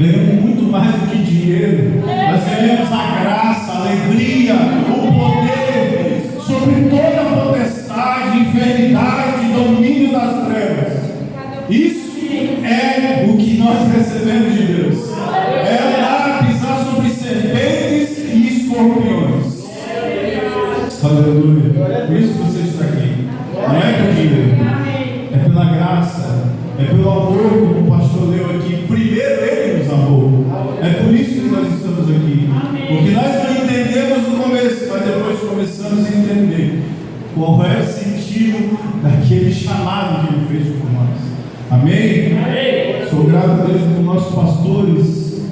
ganhamos muito mais do que dinheiro. Nós ganhamos a graça, a alegria, o poder sobre toda a potestade, enfermidade, domínio das trevas. Isso é o que nós recebemos de Deus. É andar, pisar sobre serpentes e escorpiões. Aleluia. Por isso você está aqui. Não é por dinheiro, é pela graça, é pelo amor, como o pastor leu aqui. Primeiro Ele nos amou. É por isso que nós estamos aqui. Porque nós não entendemos no começo, mas depois começamos a entender qual é o sentido daquele chamado que Ele fez por nós. Amém? Amém. Sou grato a Deus por nossos pastores,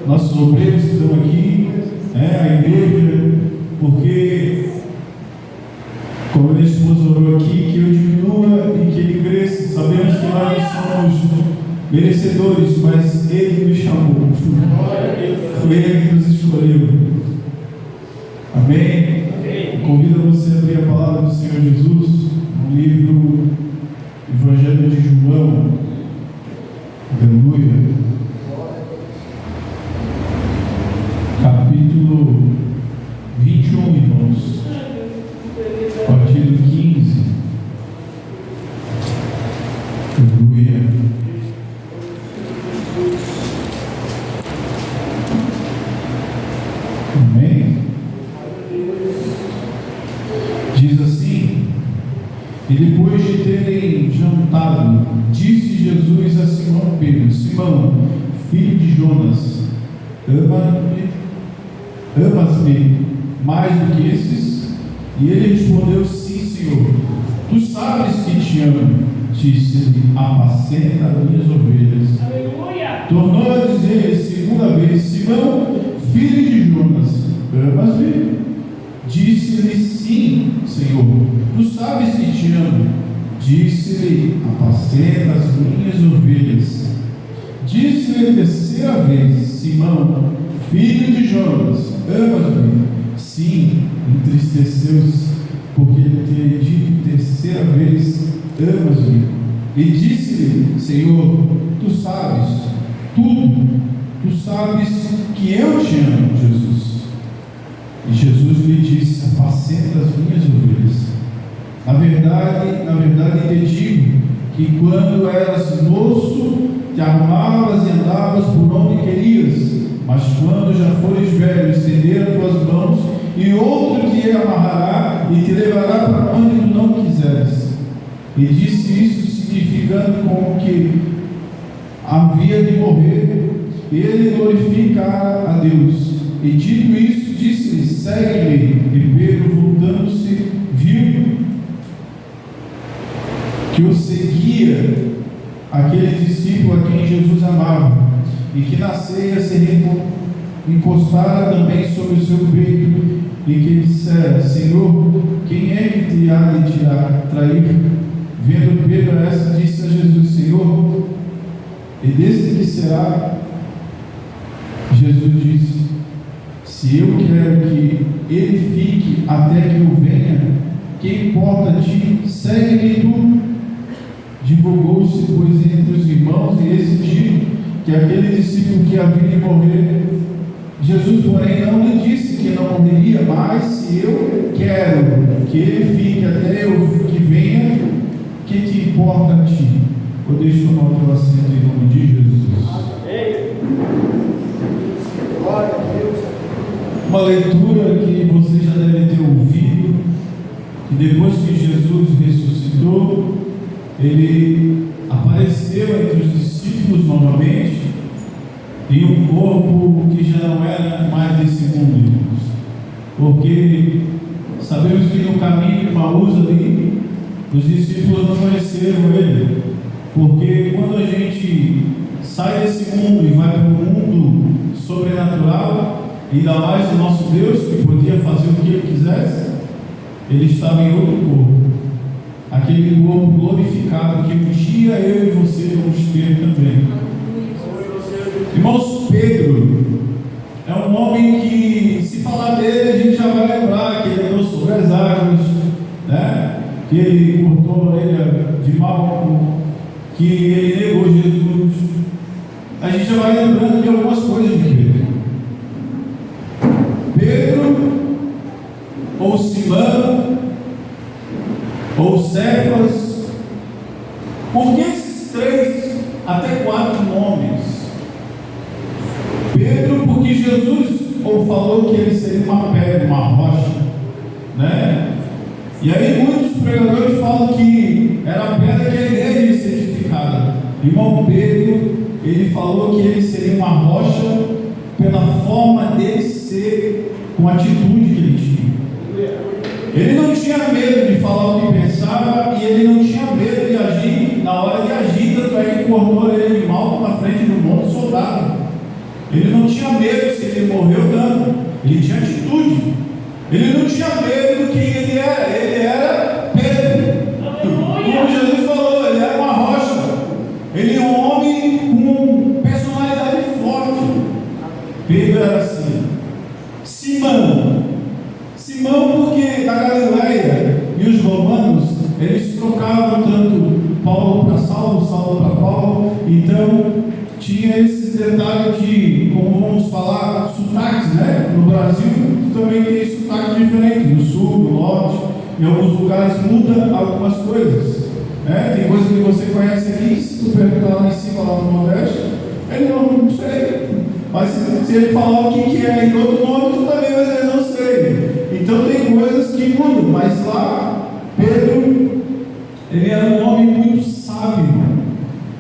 nossos obreiros que estão aqui, a igreja, porque, como a minha esposa orou aqui, que eu diminua e que Ele cresça. Sabemos que nós não somos merecedores, mas Ele nos chamou. Foi Ele que nos escolheu. Amém? Amém. Convido você a abrir a palavra do Senhor Jesus no livro Evangelho de João. Aleluia. Capítulo 21, irmãos. A partir do 15. Aleluia. Amém? Diz assim: e depois de terem jantado, disse Jesus a Simão Pedro: Simão, filho de Jonas, amas-me mais do que esses? E ele respondeu: sim, Senhor, tu sabes que te amo. Disse-lhe: apacenta as minhas ovelhas. Aleluia. Tornou a dizer segunda vez: Simão, filho de Jonas, amas-me? Disse-lhe: sim, Senhor, tu sabes que te amo. Disse-lhe: apacenta as minhas ovelhas. Disse-lhe a terceira vez: Simão, filho de Jonas, amas-me? Sim. Entristeceu-se, porque ele tinha dito terceira vez: amas-me? E disse-lhe: Senhor, tu sabes tudo, tu sabes que eu te amo. E Jesus lhe disse: apacenta as minhas ovelhas. Na verdade te digo que quando eras moço, te arrumavas e andavas por onde querias, mas quando já fores velho, estender as tuas mãos, e outro te amarrará e te levará para onde tu não quiseres. E disse isso significando como que havia de morrer, ele glorificara a Deus. E dito isso, disse-lhe: segue-me. E Pedro, voltando-se, viu que o seguia aquele discípulo a quem Jesus amava, e que na ceia se encostara também sobre o seu peito, e que dissera: Senhor, quem é que te há de trair? Vendo Pedro essa, disse a Jesus: Senhor, e desse que será? Jesus disse: se eu quero que ele fique até que eu venha, que importa a ti? Segue-me tu. Divulgou-se, pois, entre os irmãos e esse dito que aquele discípulo que havia de morrer. Jesus, porém, não lhe disse que não morreria, mas se eu quero que ele fique até eu que venha, que te importa a ti? Podeis tomar o teu assento em nome de Jesus. Glória a Deus. Uma leitura que você já deve ter ouvido, que depois que Jesus ressuscitou, ele apareceu entre os discípulos novamente, em um corpo que já não era mais desse mundo, irmãos. Porque sabemos que no caminho de Emaús ali, os discípulos não conheceram ele, porque quando a gente sai desse mundo e vai para o mundo sobrenatural, ainda mais o nosso Deus, que podia fazer o que ele quisesse, ele estava em outro corpo, aquele corpo glorificado que um dia eu e você vamos ter também. Irmãos, Pedro é um homem que, se falar dele, a gente já vai lembrar que ele andou sobre as águas, né? Que ele cortou a orelha de Malco, que ele negou Jesus. A gente já vai lembrando de algumas coisas de Pedro. Pedro, ou Simão, ou Cefas. Por que esses 3 até 4 nomes? Pedro, porque Jesus falou que ele seria uma pedra, uma rocha, né? E aí muitos pregadores falam que era a pedra que a igreja ia ser edificada. Irmão Pedro, ele falou que ele seria uma rocha pela forma dele ser, com a atitude que ele tinha. Ele não tinha medo de falar o que pensava, e ele não tinha medo de agir na hora de agir, tanto é que cortou ele de mal na frente do monte soldado. Ele não tinha medo se ele morreu dando, ele tinha atitude. Ele não tinha medo do que ele era Pedro. Como Jesus falou, ele era uma rocha, ele é um homem com personalidade forte. Pedro era assim. Simão porque da Galileia, e os romanos, eles trocavam tanto Paulo para Saulo, Saulo para Paulo, então tinha esses detalhes de, como vamos falar, sotaques, né? No Brasil também tem sotaques diferentes, no sul, no norte, em alguns lugares muda algumas coisas, né? Tem coisas que você conhece aqui, se tu perguntar lá em cima, lá no Nordeste, ele não sei, mas se ele falar o que é em outro nome, tu também vai dizer, não sei. Então tem coisas que mudam, mas lá, Pedro, ele era um homem muito sábio.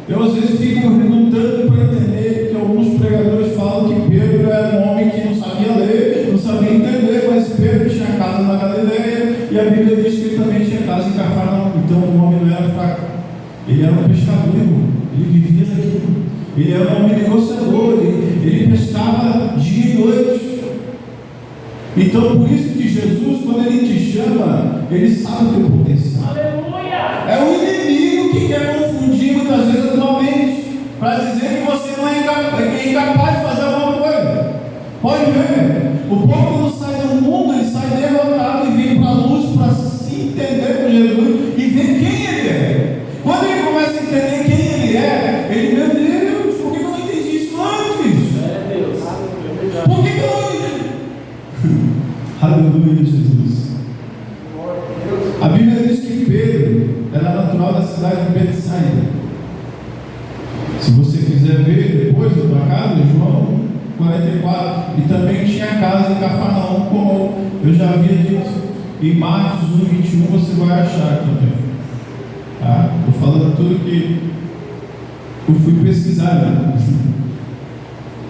Eu às vezes fico lutando para entender que alguns pregadores falam que Pedro era um homem que não sabia ler, não sabia entender, mas Pedro tinha casa na Galileia, e a Bíblia diz que ele também tinha casa em Cafarnaum. Então o homem não era fraco, ele era um pescador, irmão. Ele vivia daquilo, ele era um homem negociador, ele pescava dia e noite. Então por isso que Jesus, quando ele te chama, ele sabe o teu potencial. Aleluia! É o inimigo que quer confundir muitas vezes a tua mente, para dizer que você não é incapaz de fazer alguma coisa. Pode ver, o povo quando sai do mundo, ele sai derrotado e vem para a luz para se entender com Jesus e ver quem ele é. Quando ele começa a entender quem ele é, ele, meu Deus, por que eu não entendi isso antes? Por que eu não entendi? Aleluia, Jesus. A Bíblia diz que Pedro era natural da cidade de Betsaida. Se você quiser ver depois da tua casa, João 44, e também tinha casa em Cafarnaum, como eu já havia dito. Em Marcos 1:21 você vai achar também. Tá? Estou falando tudo que eu fui pesquisar. Né?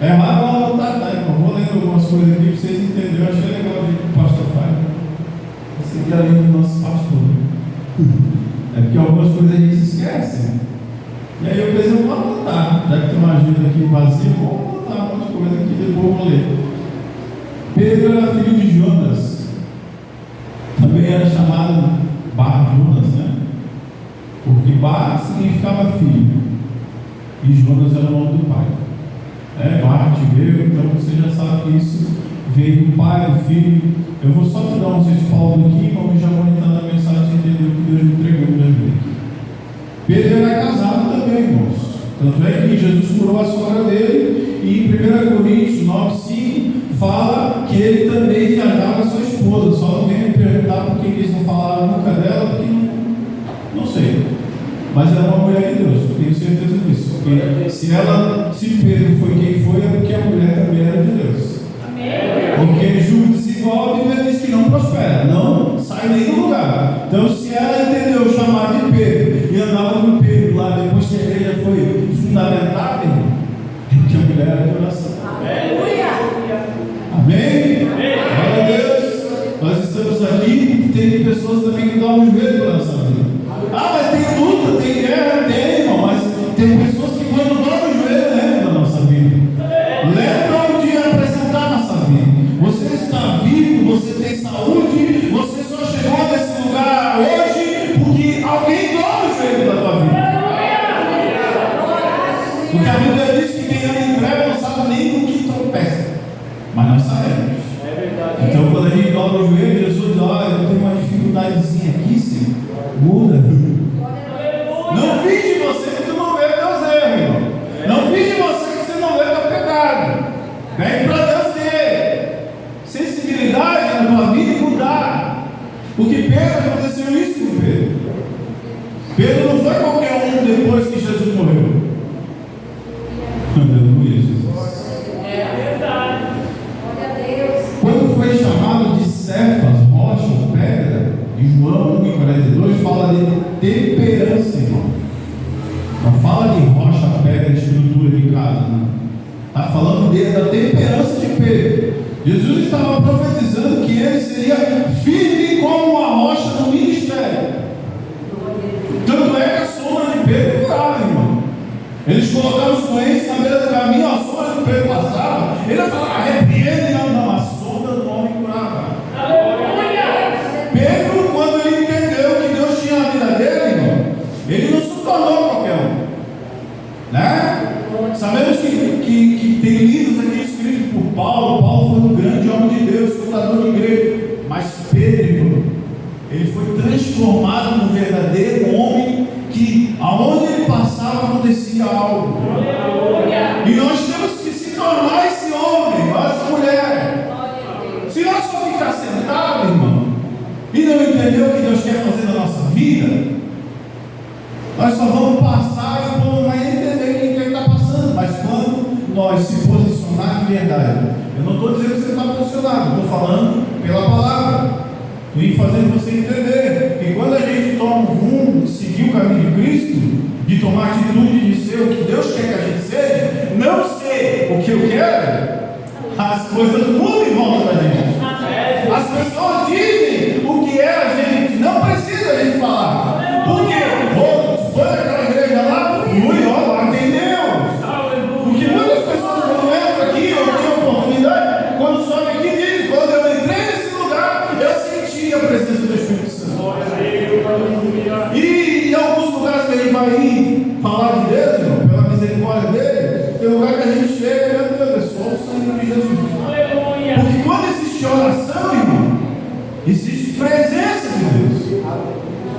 É raro anotar, tá? Eu vou lendo algumas coisas aqui para vocês entenderem. Eu achei legal o jeito que o pastor faz. Esse aqui é a linha do nosso pastor. É porque algumas coisas a gente esquece. E aí eu pensei, eu vou anotar. Já que tem uma agenda aqui vazia, vou anotar algumas coisas aqui, depois eu vou ler. Pedro era filho de Jonas. Também era chamado Bar Jonas, né? Porque Bar significava filho. E Jonas era o nome do pai. Bar veio, então você já sabe que isso veio do pai, do filho. Eu vou só te dar uns respaldos aqui, mas já vou entrar na mensagem e entender o que Deus me entregou na vida. Pedro era casado também, irmãos. Tanto é que Jesus curou a sogra dele, e em 1 Coríntios 9:5 fala que ele também viajava a sua esposa. Só não vem me perguntar por que eles não falaram nunca dela, porque não sei. Mas era uma mulher de Deus, tenho certeza disso. Porque se Pedro foi quem foi, é porque a mulher também era de Deus. Porque julgo desigual, a Bíblia diz que não prospera, não sai nem do lugar. Então, se ela entendeu o chamado de Pedro e andava com Pedro lá depois que a igreja foi fundamentada, é porque a mulher era de oração. Amém? Glória a Deus. Nós estamos aqui e tem pessoas também que dão um joelho para nossa vida. Mas tem luta, tem guerra, tem, irmão, mas tem pessoas que quando dobram o joelho lembram da nossa vida. Lembram de apresentar a nossa vida. Você está vivo, você tem saúde, você só chegou nesse lugar hoje porque alguém dobra o joelho da tua vida. Porque a Bíblia diz que quem anda em treva não sabe nem no que tropeça. Mas nós sabemos. Então quando a gente dobra o joelho, Jesus diz, olha, eu tenho uma dificuldadezinha aqui, Senhor. Muda. Não finge você que tu não vê teus erros, irmão. Não finge você que você não Jesus estava profetizando que ele seria firme como uma rocha no ministério. Tanto é que a sombra de Pedro curava, irmão. Eles colocaram os doentes na beira do caminho, a sombra de Pedro passava. Ele falava, arrepiende, não, a sombra do homem curava. Pedro, quando ele entendeu que Deus tinha na vida dele, irmão, ele não se tornou qualquer um, né? Sabemos que tem livros aqui escritos por Paulo. Paulo foi um grande homem de Deus, fundador de igreja. Mas Pedro, ele foi transformado num verdadeiro homem que, aonde ele passava, acontecia algo. E nós temos que se tornar esse homem, essa mulher. Se nós só ficar sentado, irmão, e não entender o que Deus quer fazer na nossa vida, nós só vamos passar e o povo vai entender quem está passando. Mas quando nós se posicionar de verdade, eu não estou dizendo que você está posicionado, estou falando pela palavra, e fazendo você entender que quando a gente toma um rumo, seguir o caminho de Cristo, de tomar atitude de ser o que Deus quer que a gente seja, não ser o que eu quero, as coisas mudam em volta da gente. As pessoas dizem o que é a gente, não precisa a gente falar. Por quê? Foi naquela igreja lá, fui, ó, lá tem Deus. Porque muitas pessoas quando entram aqui, ou têm oportunidade, quando sobem aqui, dizem, quando eu entrei nesse lugar, eu senti a presença do Espírito Santo. E em alguns lugares que a gente vai ir falar de Deus, irmão, pela misericórdia dele, tem lugar que a gente chega, meu Deus, é só o sangue de Jesus. Porque quando existe oração, irmão, existe presença de Deus.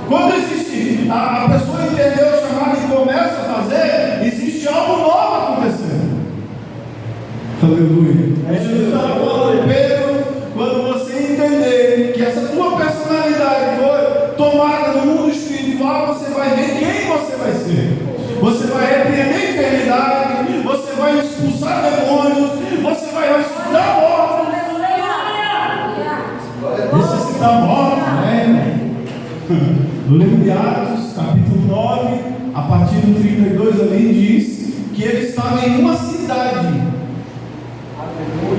Quando existe, a pessoa entendeu o chamado e começa a fazer, existe algo novo acontecendo. Aleluia. Jesus estava falando, Pedro, quando você entender que essa tua personalidade foi tomada no mundo espiritual, você vai ver quem você vai ser. Você vai repreender enfermidade, você vai expulsar demônios, você vai ressuscitar mortos. Ressuscitar mortos, né? No livro de Atos, capítulo 9, a partir do 32 ali, diz que ele estava em uma cidade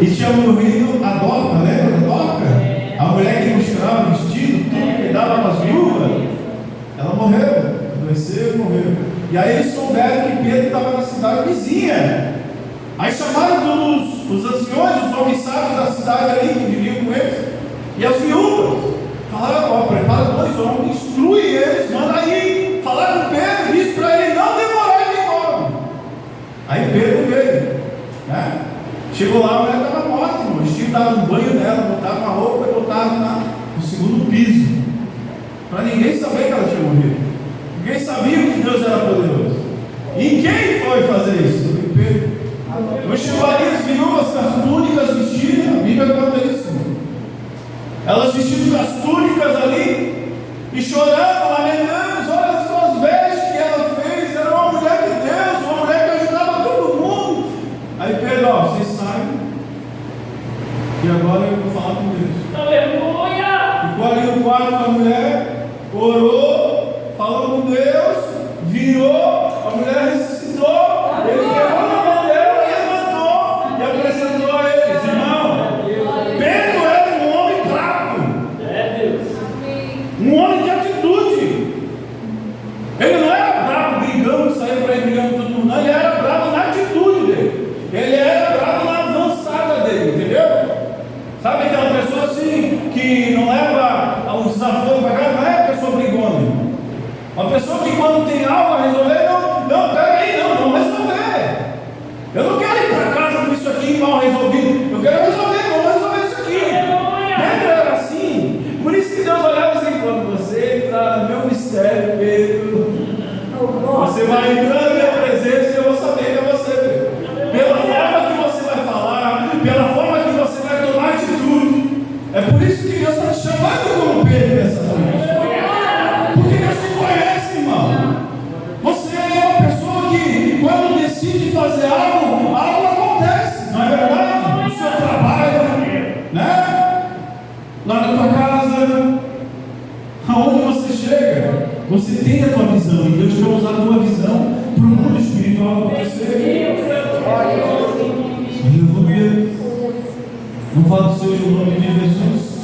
e tinha morrido a Dorca, lembra da Dorca? A mulher que costurava vestido, tudo que dava para as viúvas, ela morreu, adoeceu e morreu. E aí eles souberam que Pedro estava na cidade vizinha. Aí chamaram todos os anciões, os homens sábios da cidade ali, que viviam com eles, e as viúvas. Falaram, ó, prepara 2 homens, instrui eles, manda aí. Falaram com Pedro, disse para ele não demorar de ir embora. Aí Pedro veio, né? Chegou lá, a mulher estava morta, irmão. Eles tinham dado um banho nela, botaram uma roupa e botaram no segundo piso, para ninguém saber que ela tinha morrido. Ninguém sabia que Deus era poderoso. E quem foi fazer isso? Foi Pedro. Mas chegou ali as viúvas com as túnicas vestidas, a Bíblia conta isso, irmão. Elas vestindo as túnicas ali e chorando, lamentando, olha as suas vestes que ela fez, era uma mulher de Deus, uma mulher que ajudava todo mundo. Aí Pedro, ó, vocês saem, e agora eu vou falar com Deus. Aleluia! Ficou ali no quarto da mulher, orou, falou com Deus, virou, a mulher ressuscitou, ele pegou na mão dela e levantou e apresentou a eles, irmão. Pedro era um homem fraco, um homem de atitude. Ele não era bravo brigando, saiu para ir brigando com todo mundo, não. Ele era bravo na atitude dele, ele era bravo na avançada dele, entendeu? Sabe aquela pessoa assim que não leva um desafio para cá? Não é a pessoa brigona. Uma pessoa que quando tem algo a resolver, não, pera aí, não, vamos resolver. Eu não quero ir para casa com isso aqui mal resolvido. Eu quero resolver, vamos resolver isso aqui. Pedro era assim. Por isso que Deus olhava assim, quando você entrar no meu mistério, Pedro, você vai entrar na minha presença e eu vou saber que é você, Pedro. Pela forma que você vai falar, pela forma que você vai tomar atitude. É por isso que Deus está te chamando como Pedro nessa noite. Porque Deus te conhece, irmão. Você é uma pessoa que, quando decide fazer algo acontece, não é verdade? No seu trabalho, né? Lá na tua casa, aonde você chega, você tem a tua visão, e Deus quer usar a tua visão para o mundo espiritual acontecer. Aleluia. Não falo seja o nome de Jesus.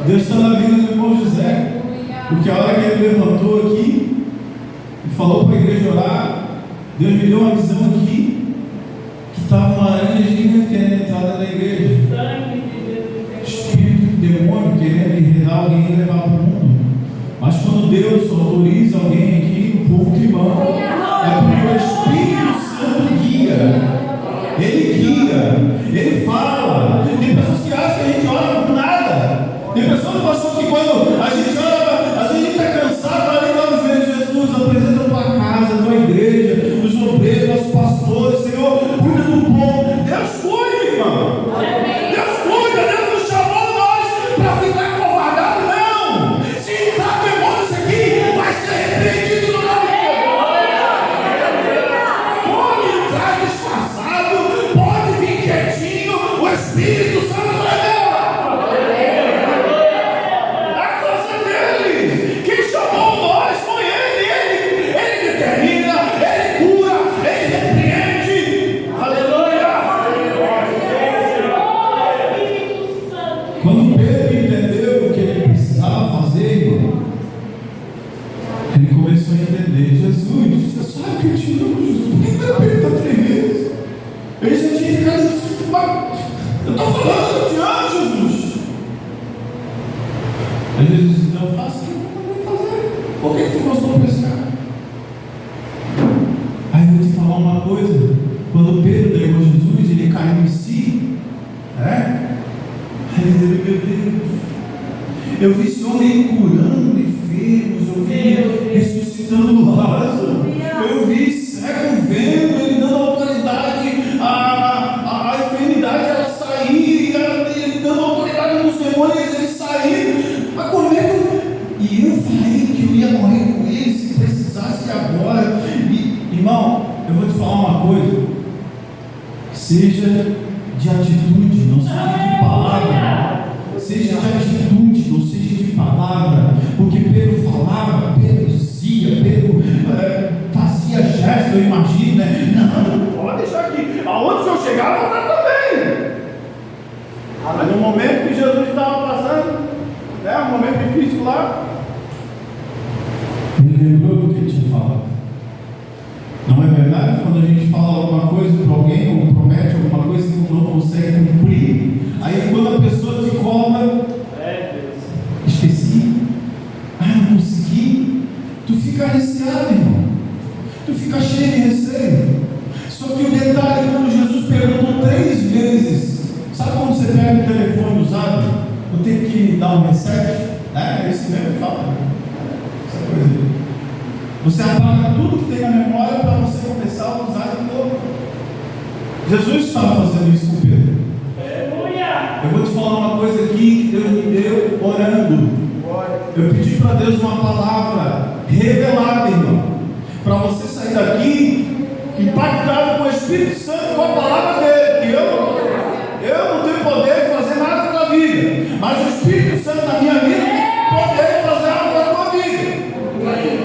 Deus está na vida do irmão José. Porque a hora que ele levantou aqui e falou para a igreja orar, Deus me deu uma visão aqui que estava uma aranha querendo entrar na igreja. Espírito, demônio querendo enredar alguém e levar para o mundo. Mas quando Deus autoriza alguém aqui, o povo que manda, é porque o Espírito Santo guia. Ele guia, ele fala. Tem pessoas que acham que a gente ora por nada. Tem pessoas que acham que quando a gente ora, às vezes a gente está cansado, ali vamos ver Jesus, apresenta a tua casa, a tua igreja, os obreiros, os pastores, Senhor, cuida do povo. Deus cuida, irmão. Deus cuida, Deus nos chamou nós para ficar covardado, não. Se está demônio isso aqui, vai ser repreendido no nome de Deus. Pode entrar disfarçado, pode vir quietinho, o Espírito Santo revela. A coisa dele, quem chamou nós foi ele determina, ele cura, ele repreende. Aleluia! Quando Pedro entendeu o que ele precisava fazer, irmão, ele começou a entender. Jesus, você sabe que eu te amo, Jesus. Por que meu Pedro está tremendo? Ele já tinha ficado. Eu estou falando, eu te amo, Jesus. Aí Jesus disse: então faça o que eu vou fazer. Por que você gostou de pescar? Aí eu vou te falar uma coisa. Quando Pedro negou Jesus, ele caiu em si. Aí ele disse: meu Deus, eu vi esse homem curando enfermos, eu vi ressuscitando Lázaro, eu vi cego vendo, ele dando autoridade à enfermidade ela sair, ele dando autoridade nos demônios eles saírem. Mas como é que e eu falei que eu ia morrer com ele se precisasse agora? Irmão, eu vou te falar uma coisa: seja de atitude, não seja de palavra. Seja de atitude, não seja de palavra. Porque Pedro falava, Pedro dizia, Pedro fazia gesto, eu imagino, né? Não, pode deixar aqui. Aonde eu chegar, vou estar também. Mas no momento que Jesus estava passando, um momento difícil lá, ele lembrou do que ele tinha falado. Não é verdade? Quando a gente fala alguma coisa para alguém, ou promete alguma coisa que não consegue cumprir, aí quando a pessoa te cobra, esqueci, não consegui, tu fica receado, irmão, tu fica cheio de receio. Só que o detalhe, quando Jesus perguntou 3 vezes, sabe quando você pega o telefone usado, eu tenho que dar um reset? É esse mesmo que fala, essa coisa aí. Você apaga tudo que tem na memória para você começar a usar de novo. Jesus estava fazendo isso com Pedro. Eu vou te falar uma coisa aqui que Deus me deu orando. Eu pedi para Deus uma palavra revelada, irmão, para você sair daqui impactado com o Espírito Santo, com a palavra dele. Eu não tenho poder de fazer nada na vida, mas o Espírito Santo na minha vida tem poder de fazer algo na tua vida.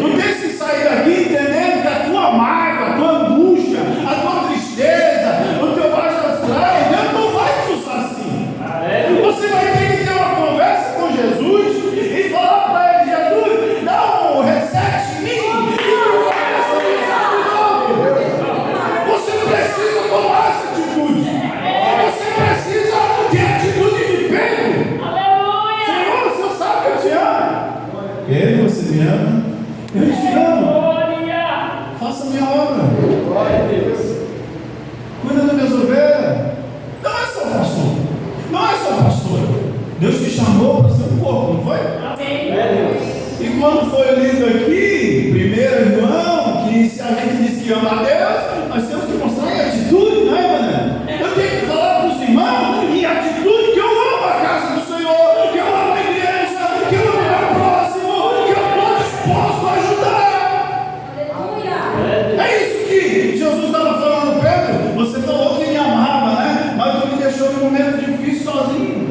Tu tens que sair daqui entendendo que a tua mágoa, a tua angústia, a tua tristeza, o teu baixo astral, Deus não vai te usar assim. Você vai ter que ter uma conversa com Jesus e falar para ele: Jesus, dá um reset em mim e eu começo a pensar de novo. Você precisa tomar essa atitude. Você precisa ter a atitude de Pedro. Senhor, você sabe que eu te amo. Ele, você me ama? Eu te amo. Faça a minha obra. Glória a Deus. Cuida das minhas ovelhas. Não é só pastor. Não é só pastor. Deus te chamou para ser um corpo, não foi? Amém. E quando foi lido aqui, primeiro irmão, que se a gente diz que ama a Deus, nós temos que mostrar em atitude, não é, mano? Eu tenho que falar para os irmãos em atitude que eu amo a casa do Senhor, que eu amo a igreja, que eu amo o meu próximo, que eu estou disposto a ajudar. É isso que Jesus estava falando, Pedro. Você falou que me amava, né? Mas tu me deixou num momento difícil sozinho.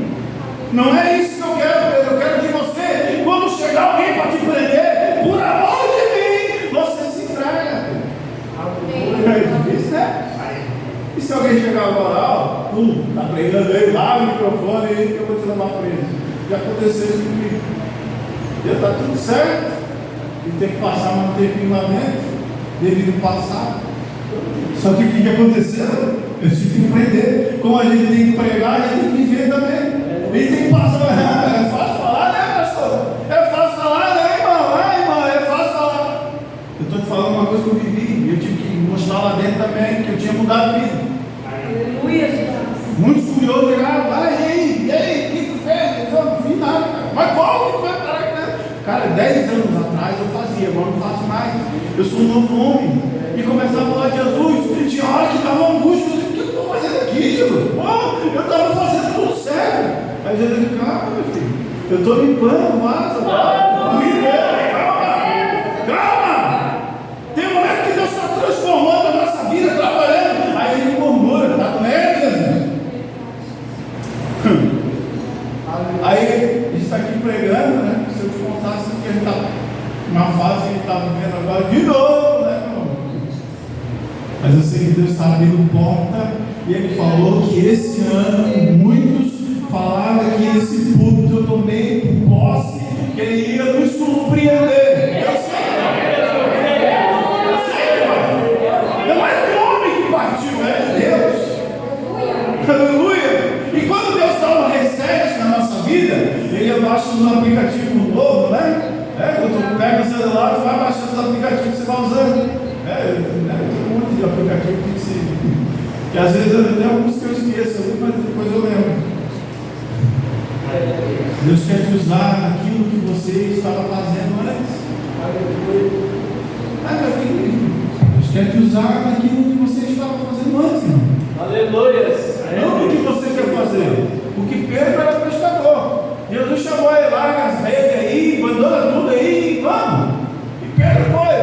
Não é isso que eu quero, Pedro. Eu quero que você, quando chegar alguém para te prender, por amor de mim, você se entrega. É difícil, né? E se alguém chegar agora, está pregando aí, lá o microfone aí que eu vou te levar preso. Já aconteceu isso comigo. Já está tudo certo. E tem que passar um tempinho lá dentro, devido ao passado. Só que o que aconteceu? Eu tive que empreender. Como a gente tem que pregar, a gente tem que viver também. E tem que passar. É fácil falar, né, pastor? É fácil falar, né, irmão? Irmã, é fácil falar. Eu estou te falando uma coisa que eu vivi. Eu tive que mostrar lá dentro também que eu tinha mudado de vida. Aleluia, Jesus. Muitos curiosos chegaram lá, e aí, o que tu fez? Eu não fiz nada, cara. Mas qual que tu vai parar aqui, né? Cara, 10 anos atrás eu fazia, agora não faço mais. Eu sou um novo homem. E começava a falar de Jesus. Tinha hora que dava angústia. O que eu estou fazendo aqui, Jesus? Eu estava fazendo tudo certo. Aí Jesus disse, calma, meu filho. Eu estou limpando o vaso agora. Calma! Tem um momento que Deus está transformando a nossa vida, trabalhando. Aí ele murmura, está doendo, Jesus? Aí a gente está aqui pregando, né? Se eu te contasse que a gente está numa fase que a gente está vivendo agora de novo, né, meu irmão? Mas eu sei que Deus está abrindo porta. E Ele falou que esse ano muitos falaram aqui nesse púlpito. Eu tomei por posse que Ele ia nos surpreender. Eu sei, não é do homem que partiu, é de Deus. Aleluia. E quando Deus dá um reset na nossa vida, Ele abaixa um aplicativo novo, né? Quando tu pega o celular, tu vai baixando os aplicativos que você vai usando. Tem um monte de aplicativo que às vezes eu tenho alguns que eu esqueço, mas depois eu lembro. Deus quer te usar naquilo que você estava fazendo antes. Deus quer te usar naquilo que você estava fazendo antes, irmão. Aleluia. Não o que você quer fazer. Porque Pedro era pescador. Jesus chamou ele, larga as redes aí, abandona tudo aí, vamos. E Pedro foi,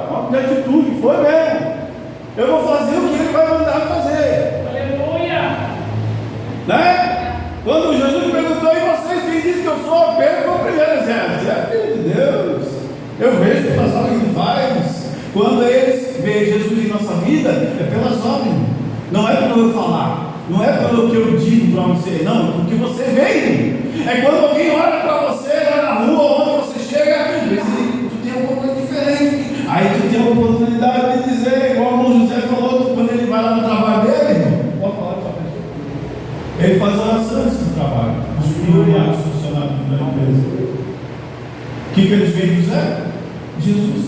vamos ter atitude, foi mesmo. Eu vou fazer o que ele vai mandar fazer. Aleluia. Né? Quando Jesus perguntou, e vocês quem diz que eu sou? Pedro foi o primeiro a dizer, você é filho de Deus. Eu vejo pelas obras que ele faz. Quando eles veem Jesus em nossa vida, é pelas obras. Não é pelo eu falar. Não é pelo que eu digo para você, não, porque você veio. É quando alguém olha para você lá na rua, onde você chega, e tu tem alguma coisa diferente. Aí tu tem a oportunidade de dizer, igual o José falou, quando ele vai lá no trabalho dele, irmão, pode falar só pessoa. Ele faz oração antes do trabalho, os funcionários da empresa. O que eles veem, José? Jesus,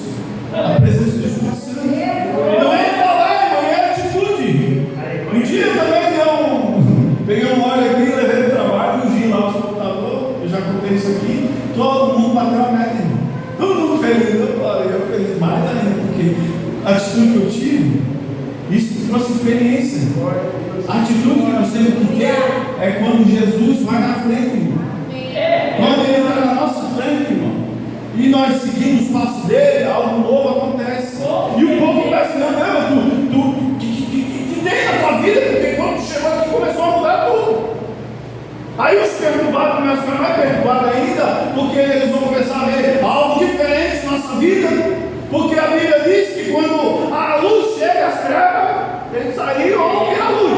a presença de Jesus. Não é falar, irmão, é atitude. Um dia eu também peguei um óleo aqui, levei para o trabalho, ungi lá o seu computador, eu já contei isso aqui, todo mundo bateu a meta, irmão. Todo mundo feliz, eu feliz mais ainda, porque a atitude que eu tive, isso trouxe experiência. A atitude que nós temos que ter é quando Jesus vai na frente, irmão. Quando Ele vai na nossa frente, irmão. E nós seguimos os passos dele, algo novo acontece. E o povo começa a dizer, que tem na tua vida, porque quando tu chegou aqui começou a mudar tudo. Aí os perturbados começam a ficar mais perturbados ainda, porque eles vão começar a ver algo diferente na nossa vida. Porque a Bíblia diz que quando a luz chega, as trevas tem que sair ou vir a luz.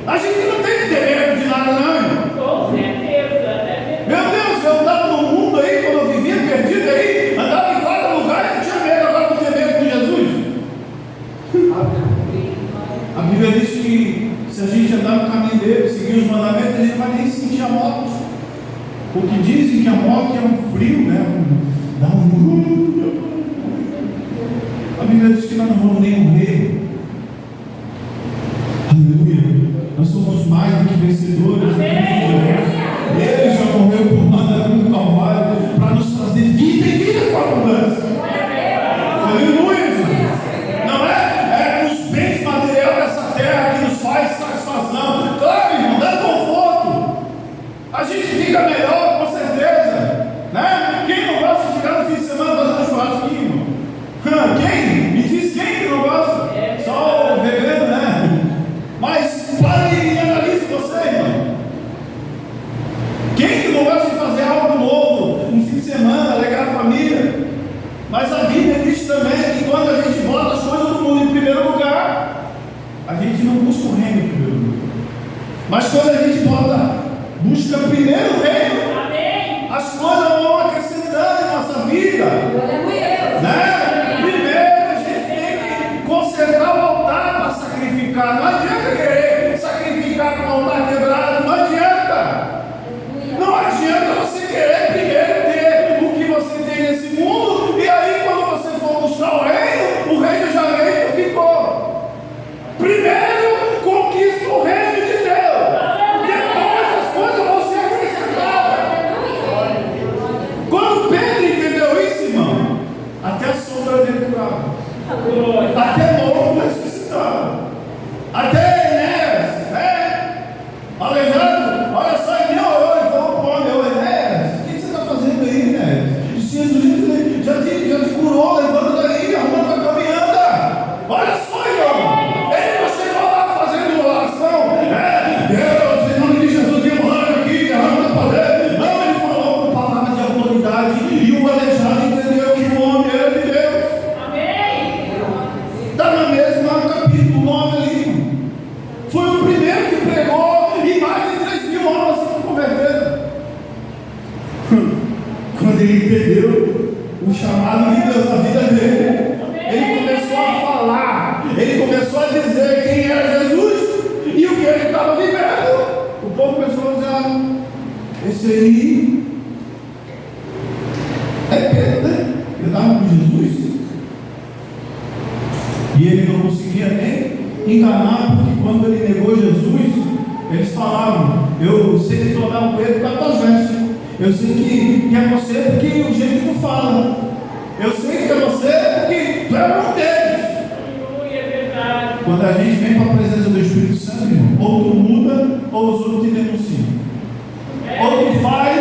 A gente não tem que ter medo de nada, não, irmão. Com certeza, né? Meu Deus, eu estava no mundo aí, quando eu vivia perdido aí, andava em cada lugar e não tinha medo, agora não tem medo de Jesus. A Bíblia diz que se a gente andar no caminho dele, seguir os mandamentos, a gente não vai nem sentir a morte. Porque dizem que a morte é um frio, né? Dá um. A Bíblia diz que nós não vamos nem morrer. Aleluia. Nós somos mais do que vencedores. Ele já morreu por nós na cruz do Calvário para nos trazer vida e vida com abundância. Aleluia. Não é os bens materiais dessa terra que nos faz satisfação. Claro, irmão, dá conforto. A gente fica melhor, com certeza. Né? Quem não gosta de ficar no fim de semana fazendo churrasquinho, irmão? Quem? Me diz quem que não gosta? Só o vegano, né? Mas pare e analise você, irmão. Quem que não gosta de fazer algo novo, um fim de semana, alegrar a família? Mas a Bíblia diz também que quando a gente bota as coisas do mundo em primeiro lugar, Primeiro, conquista o reino de Deus. Depois as coisas vão ser acrescentadas. Quando Pedro entendeu isso, irmão, até a sombra dele curava. Até morto ressuscitado. Até Enéas, né? Aleijado, olha só, ele orou e falou para o homem: Enéas, o que você está fazendo aí, Enéas? Jesus já te curou, levanta daí, arruma tua caminhada. Olha só, irmão, ele não chegou lá fazendo oração, Deus, em nome de Jesus, tem um anjo aqui, derrama poder. Não, ele falou com palavras de autoridade, e o aleijado entendeu que o homem era de Deus. Está na mesma capítulo 9 ali. Foi o primeiro que pregou e mais de 3.000 almas se converteram. Quando ele entendeu o chamado de Deus na vida dele, ele começou a falar, ele começou a dizer quem era Jesus e o que ele estava vivendo. O povo começou a dizer: esse aí é Pedro, né? Ele estava com Jesus. E ele não conseguia nem enganar, porque quando ele negou Jesus, eles falavam: eu sei que tu andava com ele por causa das vestes, eu sei que é você porque o jeito que tu fala, eu sei que é você porque tu é um deles. Quando a gente vem para a presença do Espírito Santo, irmão, ou tu muda, ou os outros te denunciam. Ou tu faz,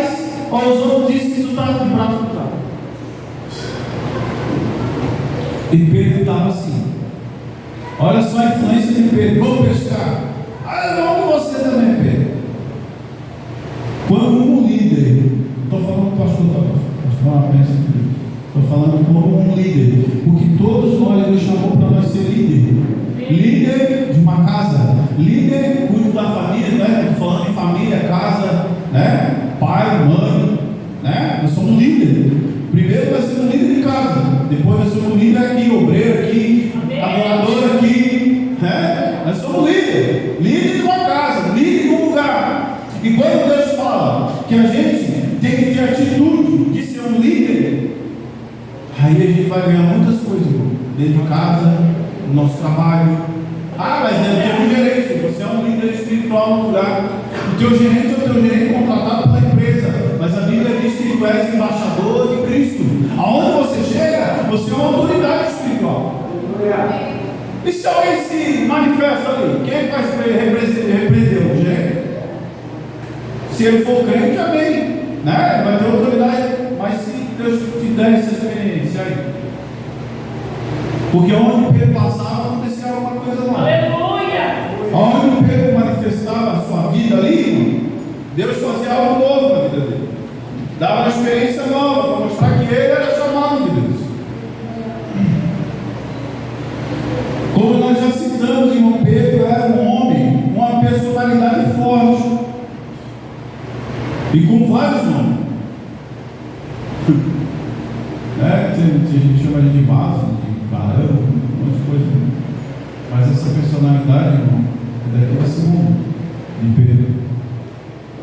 ou os outros dizem que tu está com o braço cruzado. E Pedro estava assim. Olha só a influência de Pedro. Vamos pescar. Vamos você também, Pedro. Quando um líder, estou falando com o pastor pensa comigo. Estou falando como um líder, porque todos nós, Deus chamou para nós ser líder. Líder de uma casa, líder cuido da família, né? Estou falando em família, casa, né? Pai, mãe, né? Nós somos líderes. Primeiro nós somos líder de casa, depois nós somos líder aqui, obreiro aqui, adorador aqui, né? Nós somos líder de uma casa, líder de um lugar. E quando Deus fala que a gente tem que ter atitude de ser um líder, aí a gente vai ganhar muitas coisas, dentro de casa, no nosso trabalho. Mas eu tenho um gerente, você é um líder espiritual no lugar. O teu gerente é o teu gerente contratado pela empresa, mas a Bíblia diz que tu és embaixador de Cristo. Aonde você chega, você é uma autoridade espiritual. E se alguém se manifesta ali, quem vai repreender o gerente? Se ele for crente, amém, né? Vai ter autoridade. Mas se Deus te der essa experiência aí, porque onde Pedro passava, acontecia alguma coisa lá. Aleluia! Onde Pedro manifestava a sua vida ali, Deus fazia algo novo na vida dele. Dava uma experiência nova, para mostrar que ele era chamado de Deus. Como nós já citamos, irmão, Pedro era um homem, uma personalidade forte, e com vários nomes. Tem gente que chama de vaso, de varão, um monte de coisa. Mas essa personalidade, irmão, é daqui desse mundo, de Pedro.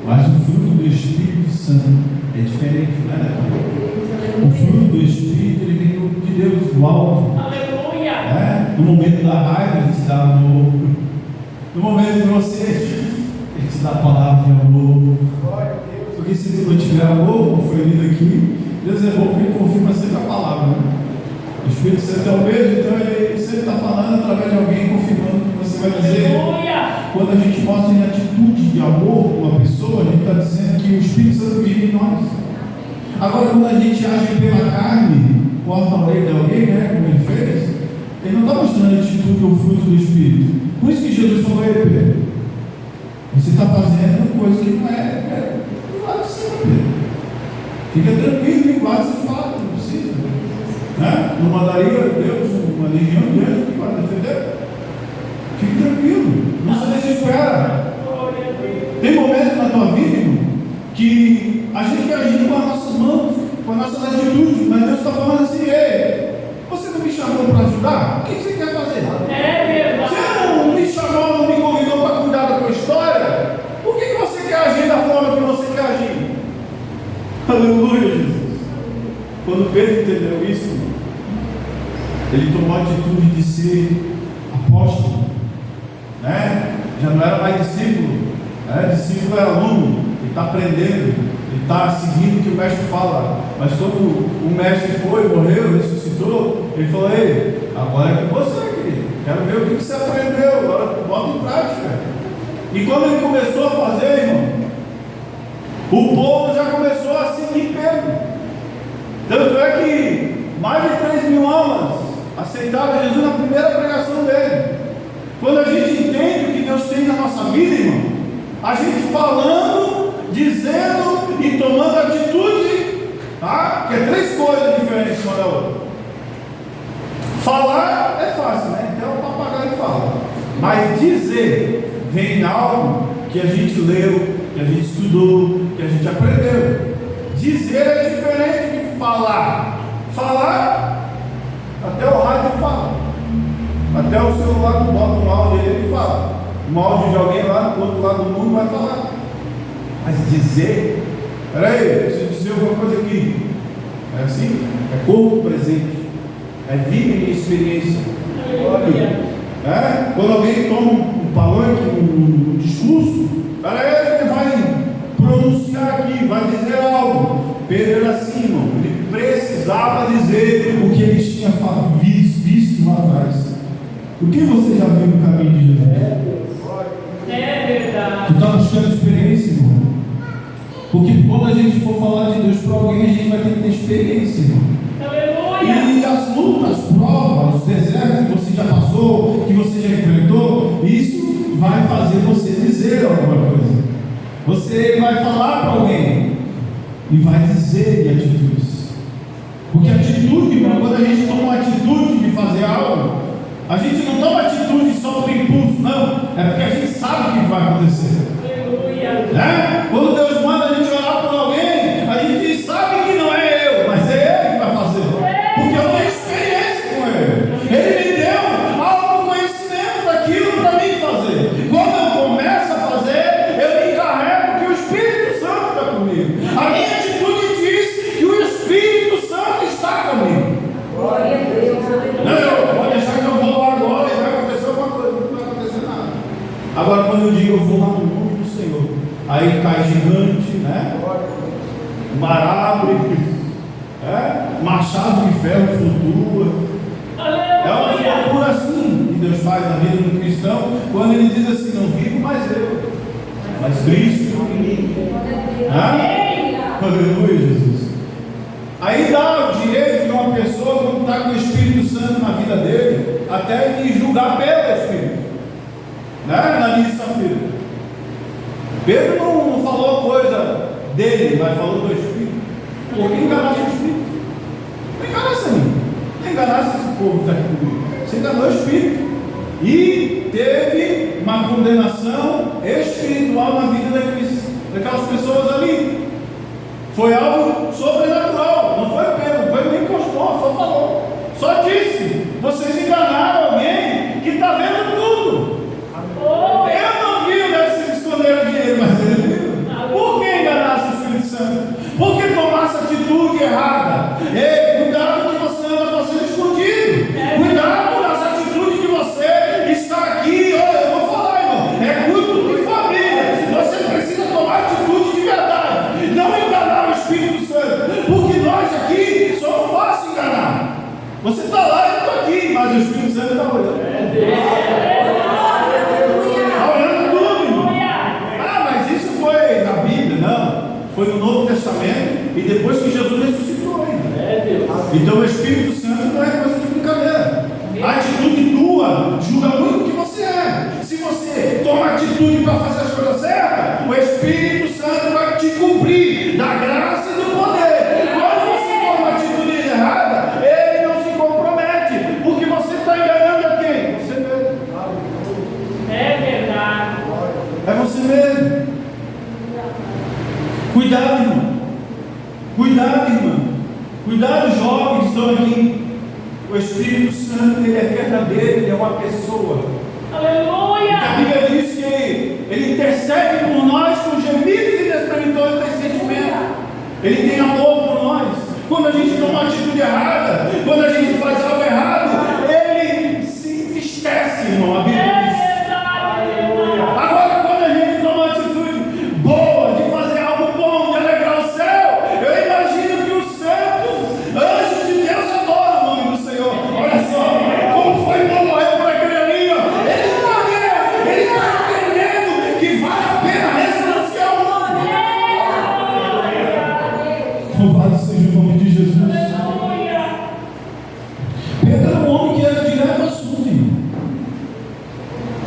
Mas o fruto do Espírito Santo é diferente, né? O fruto do Espírito, ele vem de Deus, do alto. Aleluia! No momento da raiva, ele te dá amor. No momento de você, ele te dá a palavra de amor. Porque se tu não tiver amor, como foi lido aqui, Deus é bom porque ele confirma sempre a palavra, né? O Espírito Santo é o mesmo, então ele sempre está falando através de alguém, confirmando o que você vai dizer. Aleluia! Quando a gente mostra em atitude de amor com uma pessoa, a gente está dizendo que o Espírito Santo vive em nós. Agora, quando a gente age pela carne, corta a orelha de alguém, né? Como ele fez, ele não está mostrando a atitude ou o fruto do Espírito. Por isso que Jesus falou a ele, Pedro, você está fazendo coisa que não é Pedro. Fica tranquilo, linguagem você fala, não precisa. Né? Não mandaria Deus uma legião de anjos que vai defender? Fique tranquilo, não se desespera. Tem momentos na tua vida, irmão, que a gente quer agir com as nossas mãos, com as nossas atitudes, mas Deus está falando assim: ei, você não me chamou para ajudar? O que você quer fazer? Você não me chamou, não me convidou para cuidar da tua história? Por que você quer agir da forma que você quer agir? Aleluia, Jesus. Quando Pedro entendeu isso, ele tomou a atitude de ser apóstolo, não era mais discípulo, né? Discípulo é aluno, ele está aprendendo, ele está seguindo o que o mestre fala. Mas quando o mestre foi, morreu, ressuscitou, ele falou: ei, agora é com você, querido, quero ver o que você aprendeu, agora bota em prática. E quando ele começou a fazer, irmão, o povo já começou a seguir Pedro. Tanto é que mais de 3.000 almas aceitaram Jesus na primeira pregação dele. Quando a gente entende o que Deus tem na nossa vida, irmão, a gente falando, dizendo e tomando atitude, tá? Que é 3 coisas diferentes uma da outra. Falar é fácil, né? Até o papagaio fala. Mas dizer vem algo que a gente leu, que a gente estudou, que a gente aprendeu. Dizer é diferente de falar. Falar, até o rádio fala, até o celular bota um áudio e ele fala. Um áudio de alguém lá do outro lado do mundo vai falar. Mas dizer, peraí, preciso dizer alguma coisa aqui. É assim? É corpo presente, é vida e experiência. Quando alguém toma um palanque, um discurso, peraí, ele vai pronunciar aqui, vai dizer algo. Pedro era assim, irmão, ele precisava dizer o que ele tinha visto lá atrás. O que você já viu no caminho de Jesus? É verdade. Tu está buscando experiência, irmão? Porque quando a gente for falar de Deus para alguém, a gente vai ter que ter experiência, irmão. Aleluia. E as lutas, provas, os desertos que você já passou, que você já enfrentou, isso vai fazer você dizer alguma coisa. Você vai falar para alguém e vai dizer em atitudes. Porque atitude, irmão, quando a gente toma uma atitude de fazer algo, a gente não toma atitude só por impulso, não. É porque a gente sabe o que vai acontecer. Aleluia. Né? Quando Deus manda a gente orar por alguém, a gente sabe que não é eu, mas é Ele que vai fazer. Porque eu tenho experiência com Ele. Ele me deu autoconhecimento daquilo para mim fazer. Quando eu começo a fazer, eu me encarrego que o Espírito Santo está comigo. A minha atitude diz que o Espírito Santo está comigo. Glória a Deus. Não, eu vou deixar que eu vou lá agora e vai acontecer alguma coisa. Não vai acontecer nada. Agora, quando eu digo eu vou lá no nome do Senhor, aí cai gigante, né? Uma árvore, machado de ferro flutua. É uma loucura assim que Deus faz na vida do cristão, quando ele diz assim: não vivo mais eu, mas Cristo em mim. Aleluia, Jesus. Aí dá o direito de uma pessoa, quando está com o Espírito Santo na vida dele, até ele julgar pelo Espírito, né? Na sexta-feira, Pedro não falou coisa dele, mas falou do Espírito. Porque enganasse o Espírito. Não enganasse a mim, não enganasse esse povo que está aqui comigo. Você enganou o Espírito. E teve uma condenação espiritual na vida daquelas pessoas ali. Foi algo sobrenatural. Não foi Pedro, Pedro nem encostou, só falou. Só disse: vocês enganaram alguém que está vendo tudo. Eu não vi onde vocês esconderam dinheiro, mas ele viu. Por que enganasse o Espírito Santo? Porque tomasse atitude errada. Ei, cuidado que você anda fazendo escondido. Cuidado com essa atitude que você está aqui. Olha, eu vou falar, irmão, é culto de família. Você precisa tomar atitude de verdade. Não enganar o Espírito Santo, porque nós aqui somos fáceis de enganar. Você está lá e eu estou aqui, mas o Espírito Santo está olhando. Foi no Novo Testamento e depois que Jesus ressuscitou ainda. Então o Espírito Santo não é coisa de brincadeira. A atitude tua julga muito o que você é. Se você toma atitude para fazer as coisas certas, o Espírito Santo vai te cumprir da graça e do poder. Quando você toma uma atitude errada, ele não se compromete, porque você está enganando a quem? Você mesmo. É verdade. É você mesmo. Cuidado, irmão. Cuidado, irmão. Cuidado, jovens que estão aqui. O Espírito Santo, ele é verdadeiro, ele é uma pessoa. Aleluia. A Bíblia diz que ele intercede por nós com gemidos inexprimíveis de sentimento. Ele tem amor por nós. Quando a gente toma uma atitude errada, quando a gente faz algo errado, ele se entristece, irmão. A Bíblia diz. É verdade.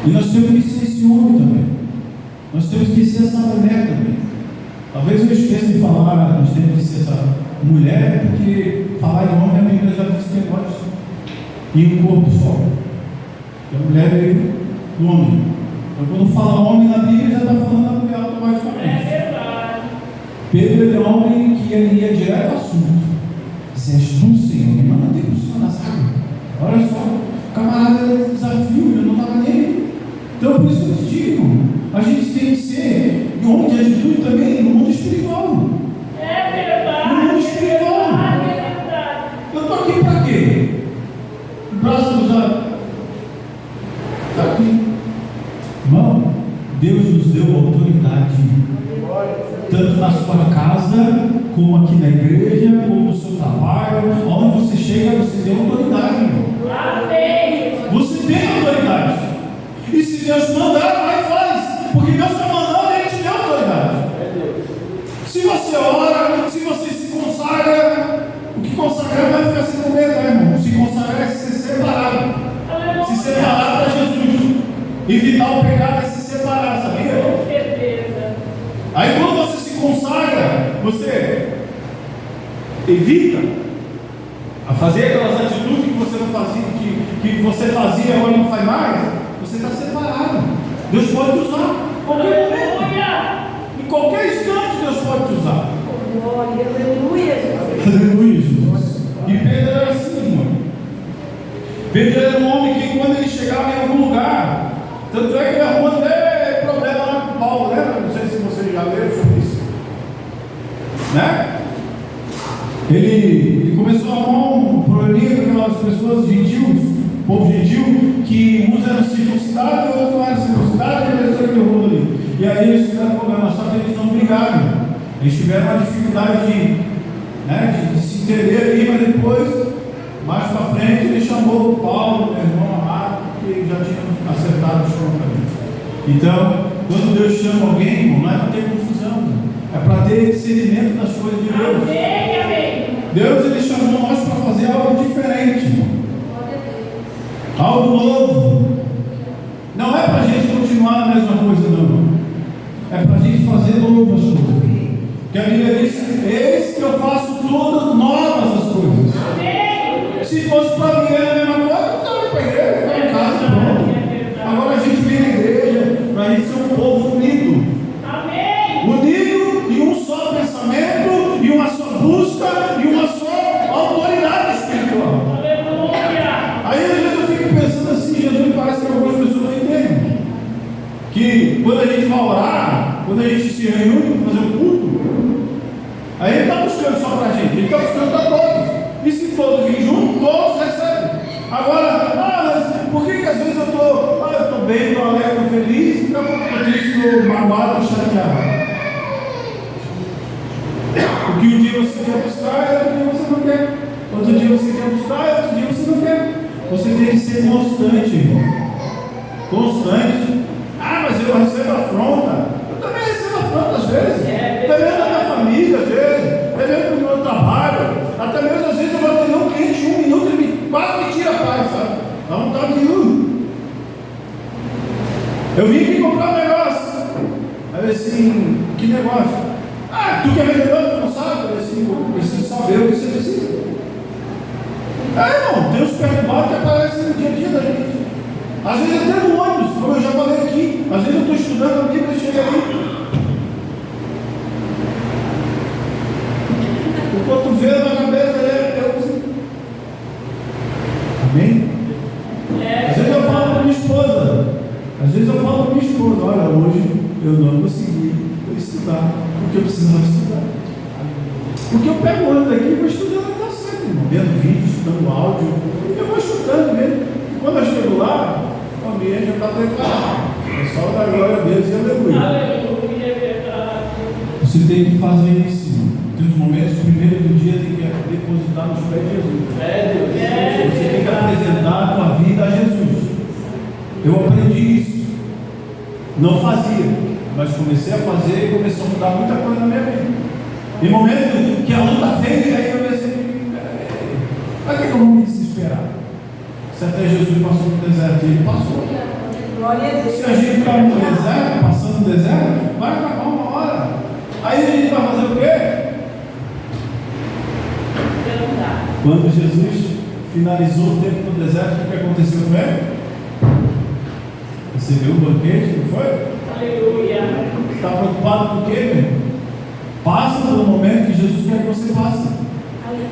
E nós temos que ser esse homem também. Nós temos que ser essa mulher também. Talvez eu esqueça de falar, nós temos que ser essa mulher, porque falar em homem, a Bíblia já diz que é nós e um corpo só. E a mulher veio do homem. Então, quando fala homem na Bíblia, já está falando da mulher automaticamente. É verdade. Pedro ele é um homem que ele ia direto ao assunto. Se és tu, Senhor, me manda ter o Senhor nas águas. Olha só, o camarada era desafio, ele não estava nem aí. Então, por isso que eu te digo, a gente tem que ser um homem de atitude também no mundo espiritual. É verdade. No mundo espiritual. É verdade. Eu estou aqui para quê? O braço cruzado. Está aqui. Irmão, Deus nos deu autoridade, tanto na sua casa, como aqui na igreja, como no seu trabalho. Onde você chega, você tem autoridade, irmão. Amém. Você tem autoridade. E se Deus mandar, vai e faz. Porque Deus está mandando, Ele te deu autoridade. Se você ora, se você se consagra, o que consagrar vai ficar sem comer, tá, irmão? Se consagrar é ser separado. Se separar para Jesus. Evitar o pecado é se separar, sabia? Com certeza. Aí quando você se consagra, você evita a fazer aquelas atitudes que você não fazia, que você fazia agora não faz mais. Você está separado. Deus pode te usar em qualquer momento. Aleluia. Em qualquer instante Deus pode te usar. Glória, aleluia, Jesus. Aleluia, Jesus. E Pedro era assim, irmão. Pedro era um homem que quando ele chegava em algum lugar, tanto é que ele arrumou até problema lá com Paulo, né? Não sei se você já leu sobre isso. Né? Ele começou a arrumar um probleminha com aquelas pessoas gentios, povo gentil, que uns eram circuncidados e outros não eram circuncidados, e eles eram rolo ali. E aí eles tiveram problema, só que eles não brigaram. Eles tiveram uma dificuldade de se entender ali, mas depois, mais para frente, ele chamou o Paulo, meu irmão amado, que já tinha acertado o chão para mim. Então, quando Deus chama alguém, irmão, não é para ter confusão, é para ter discernimento das coisas de Deus. Amém, amém. Deus ele chamou nós para fazer algo diferente, irmão. Algo novo. Não é para a gente continuar a mesma coisa, não. É para a gente fazer novas coisas. Porque a Bíblia diz: eis que eu faço todas novas as coisas. Amém. Se fosse para mim a mesma coisa, eu estava para a igreja, estava em casa, pronto. Agora a gente vem na igreja para a gente ser um povo unido. Amém. Unido em um só pensamento, em uma só busca, em uma só autoridade espiritual. Aleluia. Aí às vezes eu fico pensando assim, Jesus, parece que algumas pessoas não entendem. Que quando a gente vai orar, quando a gente se reúne para fazer um culto, aí ele está buscando só para a gente, ele está buscando para todos. E se todos virem juntos, todos recebem. Agora, mas por que às vezes eu estou bem, estou alegre, estou feliz, e daqui a pouco eu estou triste, estou magoado, estou chateado? Porque um dia você quer buscar, e outro dia você não quer. Outro dia você quer buscar, e outro dia você não quer. Você tem que ser constante, irmão. Constante. Mas eu recebo afronta. Eu também recebo afronta às vezes. Até mesmo da minha família, às vezes. Até mesmo do meu trabalho. Até mesmo às vezes eu vou atender um cliente 1 minuto e ele quase me tira a paz, sabe? Dá um toque de Eu vim aqui comprar um negócio. Aí eu assim, que negócio? Tu que é vendedor, tu não sabe? Eu preciso saber o que você precisa. Irmão, tem uns perturbados que aparecem no dia a dia da gente. Às vezes até no ônibus, como eu já falei aqui. Às vezes eu estou estudando a Bíblia e chega ali. O cotovelo na cabeça é assim. Amém? Às vezes eu falo para minha esposa. Olha, hoje eu não consegui estudar o que eu precisava estudar. Porque eu pego o ônibus aqui e vou estudando até certo, irmão. Vendo vídeo, estudando áudio. Eu vou estudando mesmo. E quando eu chego lá, a minha já está preparada. É só dar glória a Deus e aleluia. Aleluia, é verdade. Você tem que fazer isso, irmão. Tem uns momentos, primeiro do dia, tem que depositar nos pés de Jesus. Deus. Você tem que apresentar a tua vida a Jesus. Eu aprendi isso. Não fazia, mas comecei a fazer e começou a mudar muita coisa na minha vida. Em momentos que a luta veio, aí eu pensei: para que eu vou me desesperar? Se até Jesus passou no deserto, ele passou. Glória a Deus. Se a gente ficar no deserto, passando no deserto, vai acabar uma hora. Aí a gente vai fazer o quê? Quando Jesus finalizou o tempo no deserto, o que aconteceu com ele? Recebeu um banquete, não foi? Aleluia. Está preocupado com o quê, meu? Passa pelo momento que Jesus quer que você passe.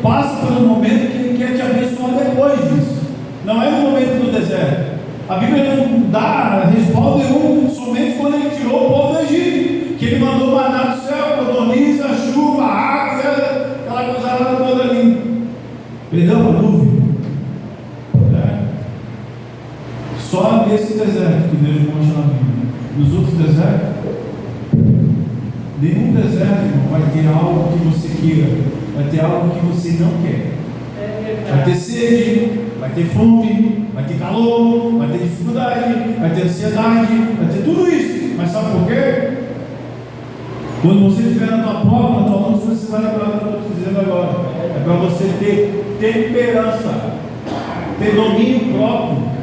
Passa pelo momento que Ele quer te abençoar depois disso. Não é no momento do deserto. A Bíblia não dá respaldo nenhum somente quando Ele tirou o povo do Egito, que Ele mandou maná do céu, codorniz, a chuva, a água, aquela coisa toda ali. Perdão a nuvem. Só nesse deserto que Deus mostra na Bíblia. Nos outros desertos, nenhum deserto, irmão, vai ter algo que você queira, vai ter algo que você não quer. Vai ter sede, vai ter fome, vai ter calor, vai ter dificuldade, vai ter ansiedade, vai ter tudo isso. Mas sabe por quê? Quando você estiver na tua prova, na tua luta, você vai lembrar do que eu estou dizendo agora. É para você ter temperança, ter domínio próprio,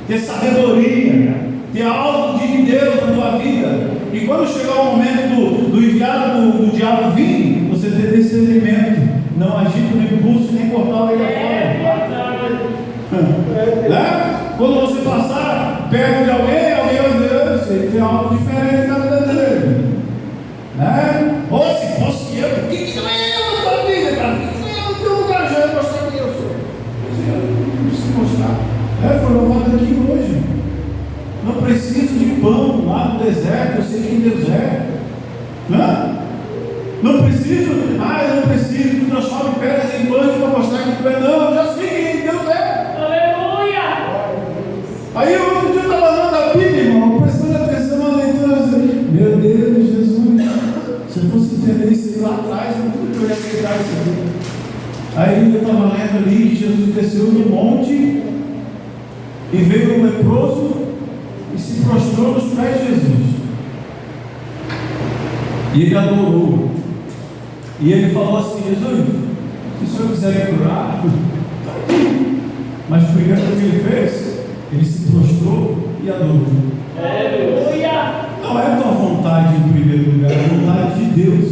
ter sabedoria, ter algo de Deus na tua vida. E quando chegar o momento do enviado do diabo vir, você ter discernimento, não agir por impulso, nem cortar o meio fora. Né? Quando você passar perto de alguém vai dizer, eu sei, tem algo diferente na vida dele. Né? Ou se fosse eu, o que eu na tua vida, cara? O que eu no teu lugar já ia mostrar quem eu sou? Não preciso mostrar. Foi louvado aqui hoje. Não preciso de pão lá no deserto, eu sei quem Deus é. Não preciso, eu não preciso que tu transforme pedras em pães para mostrar que tu é. Não, eu já sei quem Deus é. Aleluia! Aí outro dia eu estava lendo a Bíblia, irmão, prestando atenção na leitura, meu Deus, Jesus, se eu fosse entender isso aí lá atrás, eu nunca ia aceitar isso aqui. Aí eu estava lendo ali que Jesus desceu no monte e veio um leproso e se prostrou nos pés de Jesus. E ele adorou. E ele falou assim: Jesus, se o Senhor quiser me curar, mas primeiro o que ele fez, ele se prostrou e adorou. Aleluia! Não é a tua vontade em primeiro lugar, é a vontade de Deus.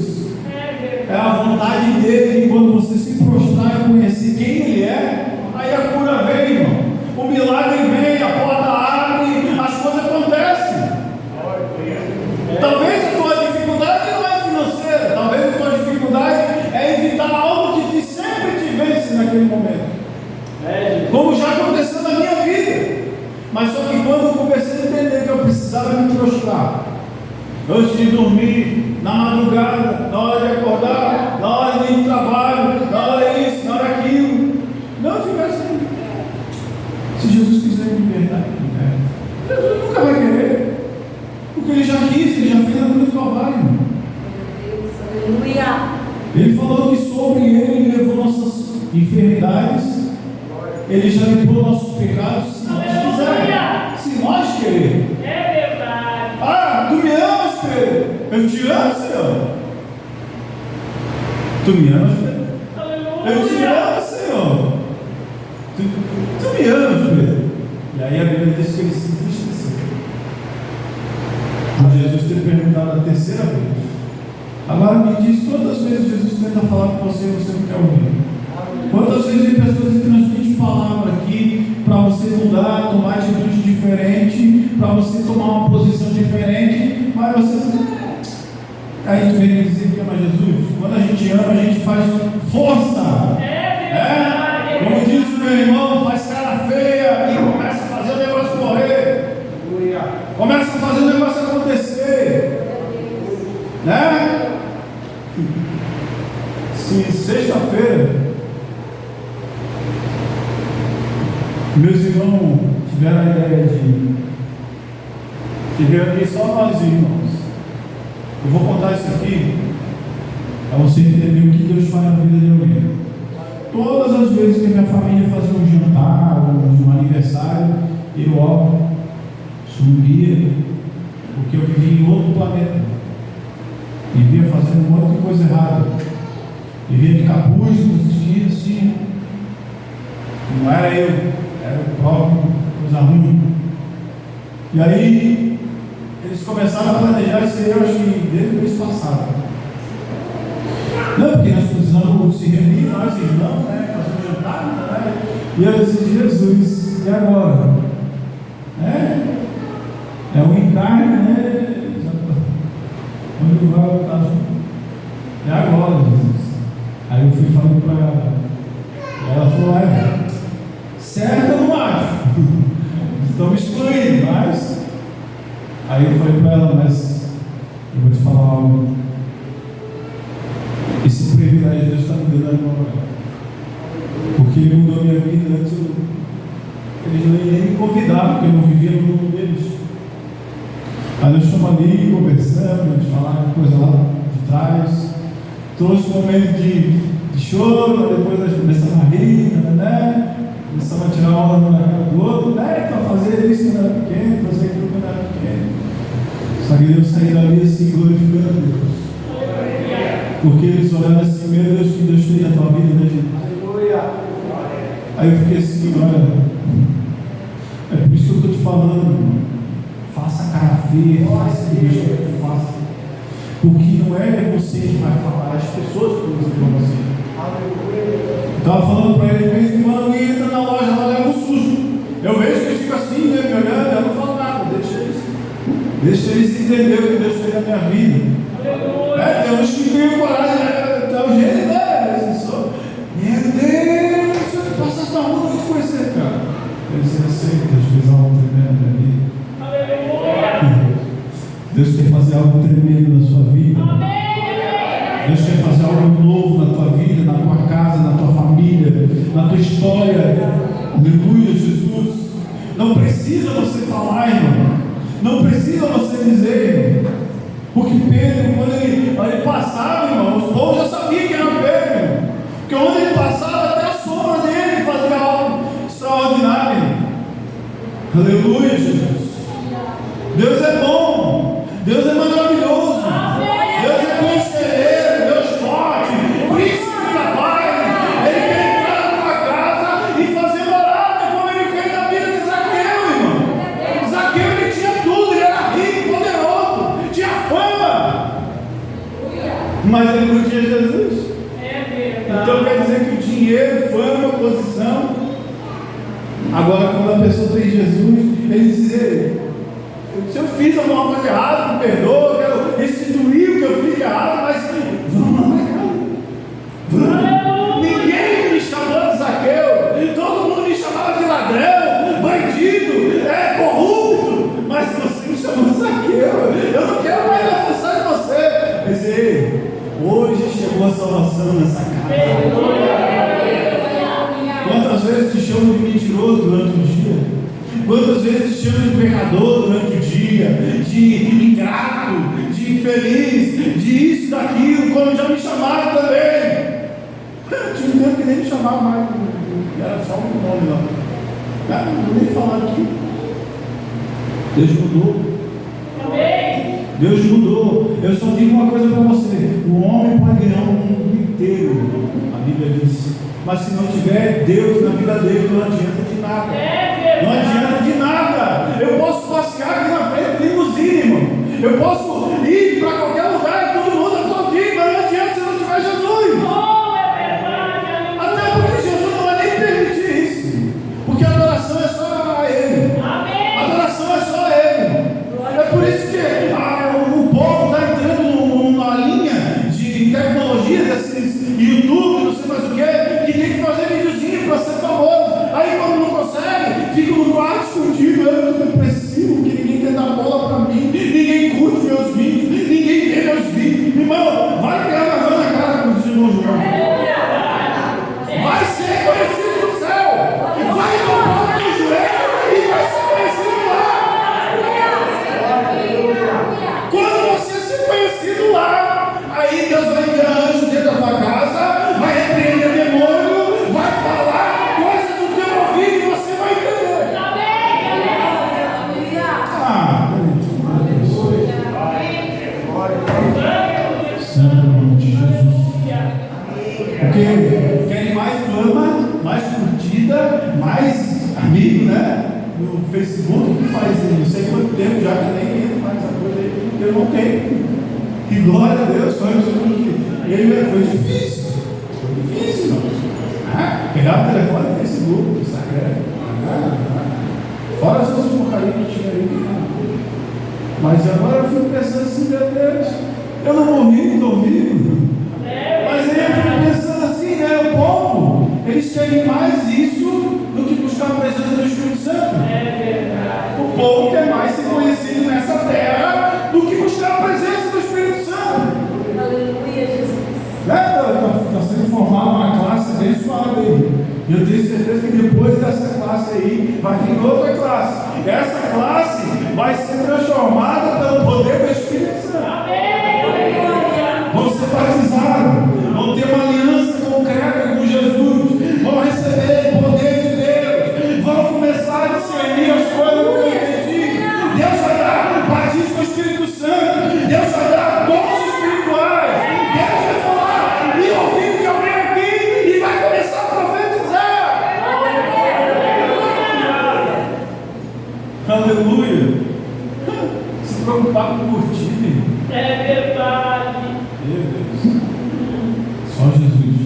É a vontade dele. E quando você se prostrar e conhecer quem ele é, aí a cura vem, irmão. O milagre vem, a porta abre, as coisas acontecem. Talvez a tua dificuldade não é financeira, talvez a tua dificuldade é evitar algo que sempre te vence naquele momento. Como já aconteceu na minha vida. Mas só que quando eu comecei a entender que eu precisava me prostrar, antes de dormir, na madrugada, na hora de acordar, na hora de ir no trabalho, na hora disso, na hora aquilo, não tivesse. Se Jesus quiser me libertar, Jesus nunca vai querer, porque Ele já quis, Ele já fez a cruz do Calvário. Aleluia. Ele falou que sobre Ele levou nossas enfermidades, Ele já limpou nossos pecados, se nós quisermos, se nós queremos. É verdade. Tu me amas, Pedro? Eu te amo, Senhor. Tu me amas, Pedro? Eu te amo, Senhor. Tu me amas, Pedro? E aí a Bíblia diz que ele se entristeceu por Jesus ter perguntado a terceira vez. Agora me diz quantas vezes Jesus tenta falar com você e você não quer ouvir. Quantas vezes tem pessoas que transmitem palavra aqui para você mudar, tomar atitude diferente, para você tomar uma posição diferente, mas você. Aí tu vem dizer que ama Jesus. Quando a gente ama, a gente faz força. Como diz o meu irmão, faz cara feia e começa a fazer o negócio correr. Começa a fazer o negócio acontecer. Né? Se sexta-feira meus irmãos tiveram a ideia de reunir só nós irmãos, eu vou contar isso aqui para você entender o que Deus faz na vida de alguém. Todas as vezes que a minha família fazia um jantar, um aniversário, eu sumia, porque eu vivia em outro planeta, vivia fazendo um monte de coisa errada, vivia de capuz, vivia assim, não era eu, era o próprio, coisa ruim. E aí, eles começaram a planejar isso aí, eu acho que desde o mês passado. Não, porque nós precisamos se reunir, nós irmãos, né? Fazer um jantar, né? E eu disse, Jesus, e agora? É um encarne, né? Onde vai voltar junto? E agora, Jesus? Aí eu fui falando para ela. Ela falou, certo eu não acho. Estão me excluindo, mas. Aí eu falei para ela, mas eu vou te falar algo. Esse privilégio Deus está me dando agora. Porque Ele mudou minha vida antes. Eles nem me convidavam, porque eu não vivia no mundo deles. Aí nós estamos ali conversando, falaram coisa lá de trás. Trouxe um momento de choro, depois nós começamos a rir, né? Começamos a tirar a onda na cara do outro, né? Para fazer isso quando era pequeno, fazer aquilo quando era pequeno. Só que Deus sair dali assim, glorificando a Deus. Porque eles olharam assim, meu Deus, que Deus fez na tua vida, né, gente? Aí eu fiquei assim, olha, é por isso que eu estou te falando, irmão. Faça cara feia, faça o que eu faço. Porque não é você que vai falar, as pessoas que usam para você. Estava falando para ele, de vez em quando alguém entra na loja, ela leva um susto. Eu vejo que eles ficam assim, né, me olhando, eu não falo nada, deixa eles entenderem o que Deus fez na minha vida. Tem uns que têm coragem, tá o jeito, né? Meu Deus, se eu passasse na rua, eu não te conhecer, cara. Eu disse, eu sei que Deus fez algo tremendo na minha vida. Deus quer fazer algo tremendo na sua vida. Deus quer fazer algo novo na tua vida, na tua casa, na tua família, na tua história. Aleluia, Jesus. Não precisa você falar, irmão. Não precisa você dizer, irmão. Porque Pedro, quando ele passava, irmão, os povos já sabiam que era Pedro, irmão. Porque onde ele passava, até a sombra dele fazia algo extraordinário. Aleluia, Jesus. Deus é bom. Deus é maravilhoso. Deus é conselheiro, Deus forte, príncipe da paz. Ele quer entrar na tua casa e fazer morada, como ele fez na vida de Zaqueu, irmão. Zaqueu, ele tinha tudo, ele era rico, poderoso, tinha fama, mas ele não tinha Jesus. Então quer dizer que o dinheiro, fama, posição. Agora, quando a pessoa tem Jesus, ele diz, se eu fiz alguma coisa errada, me perdoa, eu quero restituir o que eu fiz de errado, mas vamos lá para cá. Vamos. Ninguém me chamou de Zaqueu, todo mundo me chamava de ladrão, bandido, corrupto, mas você me chamou de Zaqueu. Eu não quero mais afastar de você. Mas hoje chegou a salvação nessa casa. Quantas vezes te chamam de mentiroso durante o dia? Quantas vezes te chamam de pecador durante o dia, de ingrato, de infeliz, de isso, daquilo, como já me chamaram também. Tinha um tempo que nem me chamavam mais, era só um nome lá. Não vou nem falar aqui. Deus mudou. Deus mudou. Eu só digo uma coisa para você: o homem pode ganhar o mundo inteiro, a Bíblia diz, mas se não tiver Deus na vida dele, não adianta de nada. Não adianta de nada. Eu posso passear aqui na frente de limusine, irmão. Eu posso ir para qualquer lugar e todo mundo aplaudir, mas não adianta se não tiver Jesus. Até porque Jesus não vai nem permitir isso. Porque a adoração é só a Ele. A adoração é só a Ele. É por isso que o povo está entrando numa linha de tecnologia, desses YouTube, não sei mais o que tem que fazer videozinho para ser famoso. Aí quando não consegue, no Facebook que faz não sei quanto tempo já que nem entra mais essa coisa aí, eu não tenho. E glória a Deus, foi difícil. Foi difícil, não. Pegar o telefone do Facebook, Instagram, fora as outras porcarias que tinha aí. Mas agora eu fico pensando assim, meu Deus, eu não morri, estou vivo. Mas aí eu fico pensando assim, né? O povo, eles querem mais isso do que buscar a presença do Espírito Santo. O povo quer mais ser conhecido nessa terra do que buscar a presença do Espírito Santo. Aleluia, Jesus. Está sendo formada uma classe abençoada aí. Eu tenho certeza que depois dessa classe aí vai vir outra classe. Essa classe vai ser transformada pelo poder do Espírito Santo. Vão ser batizados, vão ter uma aliança concreta com Jesus, vão receber o poder de Deus, vão começar a discernir as coisas do entendi. Deus vai dar batismo com o Espírito Santo, Deus vai dar dons espirituais, Deus vai falar e ouvir de alguém aqui e vai começar a profetizar. Aleluia. Se preocupar com curtir. É verdade. Meu Deus. Só Jesus.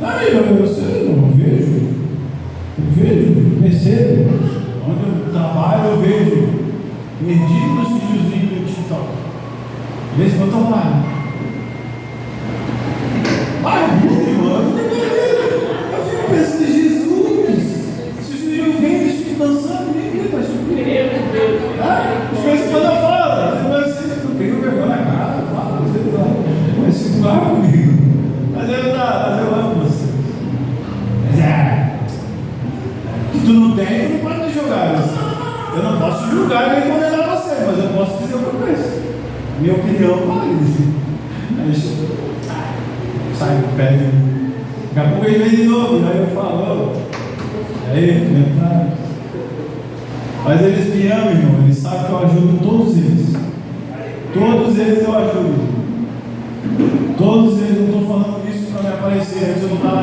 Aí eu vejo, percebo. Onde eu trabalho eu vejo. Perdido nos videozinhos do TikTok. De vez em quando eu estou lá. Mano. Eu fico pensando em Jesus. Se os filhos vêm, eles ficam dançando, ninguém está surpreso. De vez em quando eu falo. Eu tenho vergonha na cara, eu falo. Vai segurar comigo. Mas eu amo você. Que tu não tem, tu não pode me julgar. Eu não posso julgar nem condenar você, mas eu posso dizer o que eu penso. Minha opinião vale. Aí sai do pé. Daqui a pouco ele vem de novo, aí eu falo, aí, comentário. Mas eles me amam, irmão. Eles sabem que eu ajudo todos eles. Todos eles eu ajudo. Todos eles, não estou falando isso para me aparecer, antes eu não estava